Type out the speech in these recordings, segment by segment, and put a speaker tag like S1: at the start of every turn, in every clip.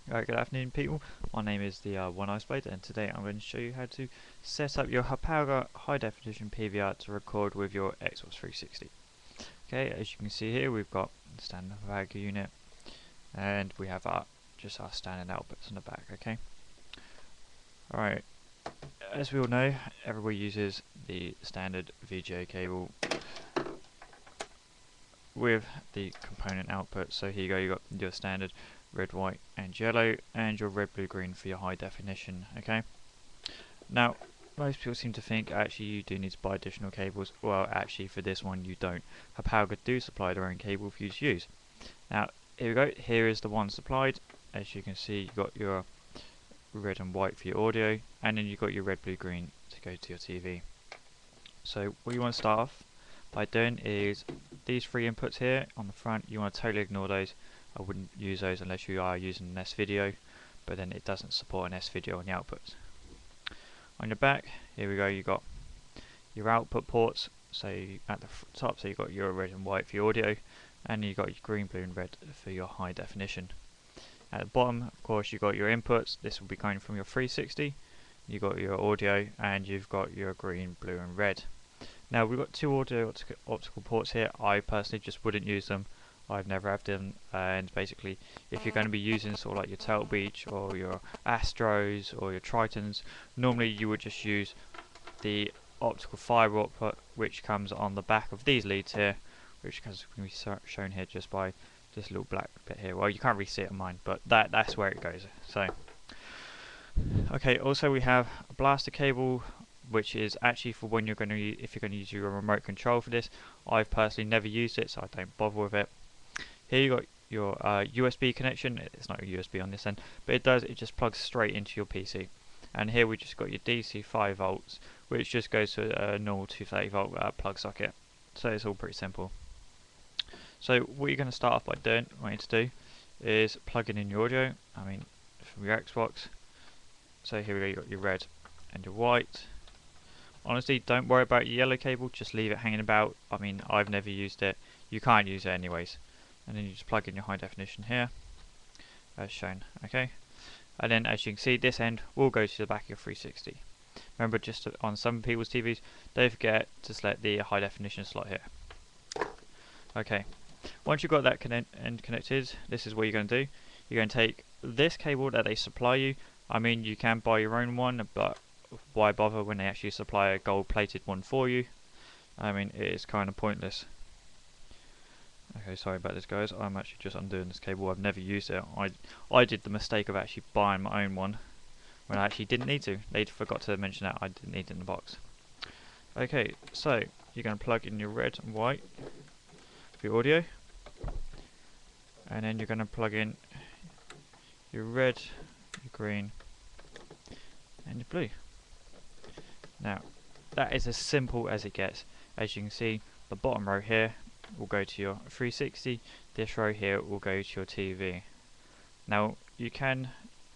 S1: Good afternoon people, my name is the One Iceblade, and today I'm going to show you how to set up your Hauppague high definition PVR to record with your Xbox 360. Okay, as you can see here we've got the standard Hauppague unit and we have just our standard outputs on the back. Okay, alright, as we all know, everybody uses the standard VGA cable with the component output. So here you go, you got your standard red, white and yellow, and your red, blue, green for your high definition. Okay, now most people seem to think actually you do need to buy additional cables. Well, actually for this one you don't. Hauppague do supply their own cable for you to use. Now here we go, here is the one supplied. As you can see, you got your red and white for your audio, and then you got your red, blue, green to go to your TV. So what you want to start off by doing is these three inputs here on the front, you want to totally ignore those. I wouldn't use those unless you are using an S-video, but then it doesn't support an S-video on the outputs. On your back, here we go, you got your output ports, so at the top, so you got your red and white for your audio, and you got your green, blue and red for your high definition. At the bottom, of course, you got your inputs. This will be going from your 360, you got your audio, and you've got your green, blue and red. Now we've got two audio optical ports here. I personally just wouldn't use them. I've never had them, and basically if you're going to be using sort of like your Turtle Beach or your Astros or your Tritons, normally you would just use the optical fibre output, which comes on the back of these leads here, which can be shown here just by this little black bit here. Well, you can't really see it on mine, but that's where it goes. So okay, also we have a blaster cable, which is actually for when you're going to if you're going to use your remote control for this. I've personally never used it, so I don't bother with it. Here you got your USB connection. It's not a USB on this end, but it just plugs straight into your PC. And here we just got your DC 5 volts, which just goes to a normal 230 volt plug socket. So it's all pretty simple. So what you're going to start off by doing, what you need to do, is plugging in your audio. I mean, from your Xbox. So here we go. You got your red and your white. Honestly, don't worry about your yellow cable. Just leave it hanging about. I mean, I've never used it. You can't use it anyways. And then you just plug in your high definition here, as shown. Okay, and then as you can see, this end will go to the back of your 360. Remember, just on some people's TVs, don't forget to select the high definition slot here. Okay, once you've got that end connected, this is what you're going to do. You're going to take this cable that they supply you. I mean, you can buy your own one, but why bother when they actually supply a gold-plated one for you? I mean, it is kind of pointless. Okay, sorry about this guys, I'm actually just undoing this cable. I've never used it. I did the mistake of actually buying my own one when I actually didn't need to. They forgot to mention that I didn't need it in the box. Okay, so you're going to plug in your red and white for your audio, and then you're going to plug in your red, your green and your blue. Now that is as simple as it gets. As you can see, the bottom row here will go to your 360, this row here will go to your TV. Now you can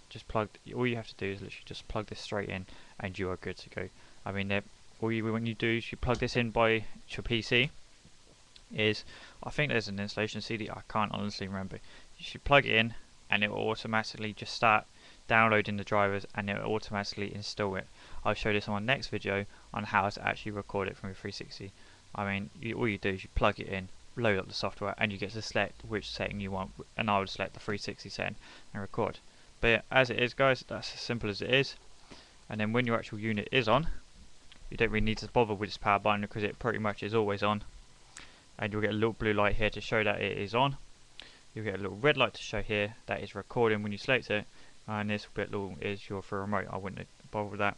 S1: just plug, all you have to do is literally just plug this straight in and you are good to go. I mean, when you do is you plug this in by your PC, is I think there's an installation CD, I can't honestly remember. You should plug it in and it will automatically just start downloading the drivers and it will automatically install it. I'll show this on my next video on how to actually record it from your 360. I mean, all you do is you plug it in, load up the software, and you get to select which setting you want, and I would select the 360 setting and record. But yeah, as it is guys, that's as simple as it is. And then when your actual unit is on, you don't really need to bother with this power button because it pretty much is always on. And you'll get a little blue light here to show that it is on. You'll get a little red light to show here that is recording when you select it, and this bit little is your for remote. I wouldn't bother with that.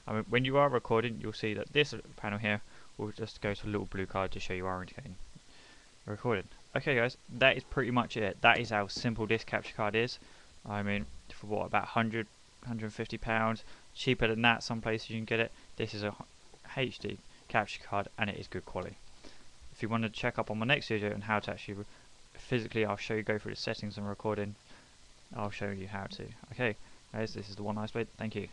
S1: I mean, when you are recording, you'll see that this panel here will just go to a little blue card to show you are getting recorded. Okay guys, that is pretty much it. That is how simple this capture card is. I mean, for what, about 100, 150 pounds, cheaper than that some places you can get it. This is a HD capture card and it is good quality. If you want to check up on my next video on how to actually physically, I'll show you, go through the settings and recording. I'll show you how to. Okay guys, this is the One Iceblade. Thank you.